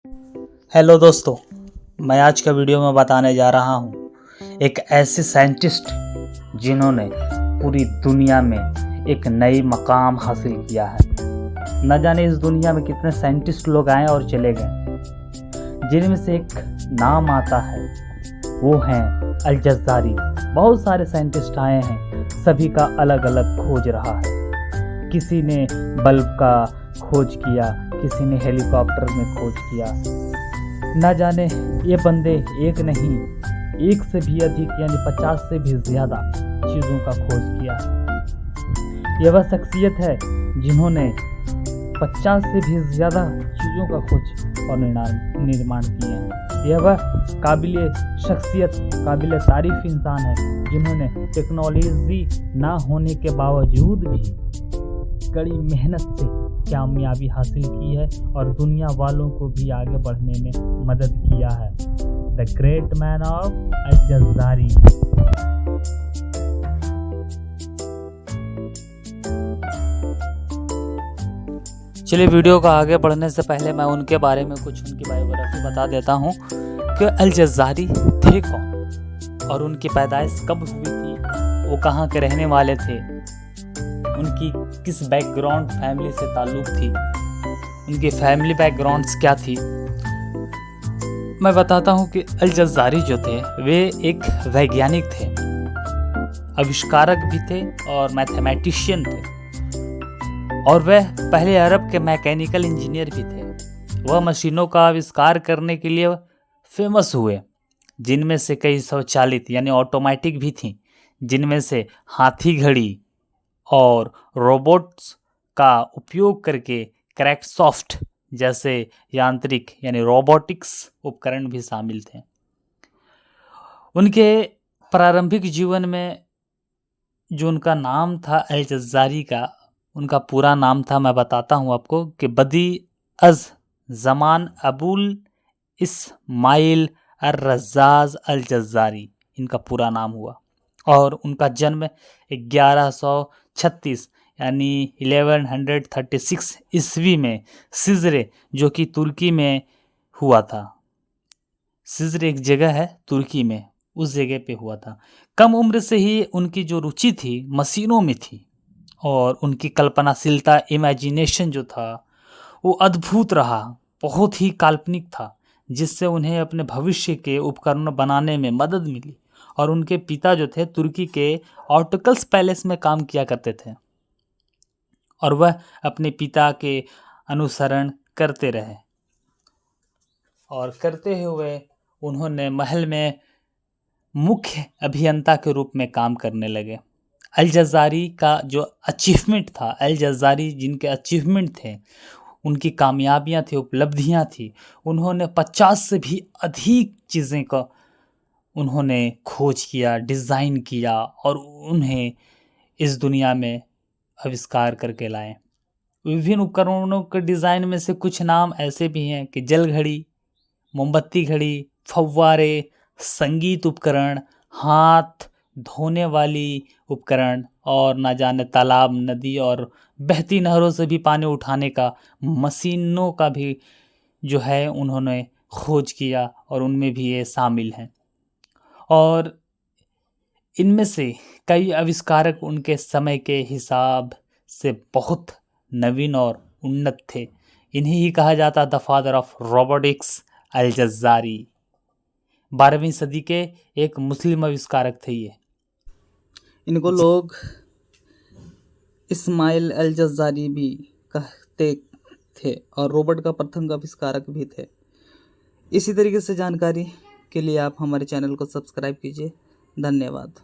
Hello दोस्तों, मैं आज का वीडियो में बताने जा रहा हूँ एक ऐसे साइंटिस्ट जिन्होंने पूरी दुनिया में एक नई मकाम हासिल किया है। न जाने इस दुनिया में कितने साइंटिस्ट लोग आए और चले गए, जिनमें से एक नाम आता है वो हैं अल जज़ारी। बहुत सारे साइंटिस्ट आए हैं, सभी का अलग अलग खोज रहा है। किसी ने बल्ब का खोज किया, किसी ने हेलीकॉप्टर में खोज किया। न जाने ये बंदे एक नहीं, एक से भी अधिक यानी 50 से भी ज़्यादा चीज़ों का खोज किया। यह वह शख्सियत है जिन्होंने 50 से भी ज़्यादा चीज़ों का खोज और निर्माण किए हैं। यह वह काबिल तारीफ इंसान है जिन्होंने टेक्नोलॉजी ना होने के बावजूद भी कड़ी मेहनत से कामयाबी हासिल की है और दुनिया वालों को भी आगे बढ़ने में मदद किया है। द ग्रेट मैन ऑफ अल जज़ारी। चलिए, वीडियो का आगे बढ़ने से पहले मैं उनके बारे में उनकी बायोग्राफी बता देता हूँ कि अल जज़ारी थे कौन और उनकी पैदाइश कब हुई थी, वो कहाँ के रहने वाले थे, उनकी किस बैकग्राउंड फैमिली से ताल्लुक़ थी, उनकी फैमिली बैकग्राउंड्स क्या थी। मैं बताता हूँ कि अल जज़ारी जो थे वे एक वैज्ञानिक थे, आविष्कारक भी थे और मैथमेटिशियन थे, और वह पहले अरब के मैकेनिकल इंजीनियर भी थे। वह मशीनों का आविष्कार करने के लिए फेमस हुए, जिनमें से कई स्वचालित यानी ऑटोमेटिक भी थीं, जिनमें से हाथी घड़ी और रोबोट्स का उपयोग करके क्रैंकशाफ्ट जैसे यांत्रिक यानी रोबोटिक्स उपकरण भी शामिल थे। उनके प्रारंभिक जीवन में जो उनका नाम था अल जज़ारी का, उनका पूरा नाम था, मैं बताता हूँ आपको, कि बदी अज़ ज़मान अबुल इस्माइल अर्रज़्ज़ाज़ अल जज़ारी इनका पूरा नाम हुआ। और उनका जन्म 1136 यानी 1136 ईस्वी में सिजरे, जो कि तुर्की में हुआ था। सिजरे एक जगह है तुर्की में, उस जगह पे हुआ था। कम उम्र से ही उनकी जो रुचि थी मशीनों में थी, और उनकी कल्पनाशीलता इमेजिनेशन जो था वो अद्भुत रहा, बहुत ही काल्पनिक था, जिससे उन्हें अपने भविष्य के उपकरण बनाने में मदद मिली। और उनके पिता जो थे तुर्की के ऑर्टिकल्स पैलेस में काम किया करते थे, और वह अपने पिता के अनुसरण करते रहे, और करते हुए उन्होंने महल में मुख्य अभियंता के रूप में काम करने लगे। अल जज़ारी का जो अचीवमेंट था, अल जज़ारी जिनके अचीवमेंट थे, उनकी कामयाबियां थी, उपलब्धियां थी, उन्होंने 50 से भी अधिक चीज़ें का उन्होंने खोज किया, डिज़ाइन किया, और उन्हें इस दुनिया में आविष्कार करके लाए। विभिन्न उपकरणों के डिज़ाइन में से कुछ नाम ऐसे भी हैं कि जल घड़ी, मोमबत्ती घड़ी, फव्वारे, संगीत उपकरण, हाथ धोने वाली उपकरण, और ना जाने तालाब, नदी और बहती नहरों से भी पानी उठाने का मशीनों का भी जो है उन्होंने खोज किया, और उनमें भी ये शामिल हैं। और इनमें से कई आविष्कारक उनके समय के हिसाब से बहुत नवीन और उन्नत थे। इन्हें ही कहा जाता द फादर ऑफ रोबोटिक्स अल जज़ारी। 12वीं सदी के एक मुस्लिम आविष्कारक थे ये। इनको लोग इस्माइल अल जज़ारी भी कहते थे और रोबोट का प्रथम आविष्कारक भी थे। इसी तरीके से जानकारी के लिए आप हमारे चैनल को सब्सक्राइब कीजिए। धन्यवाद।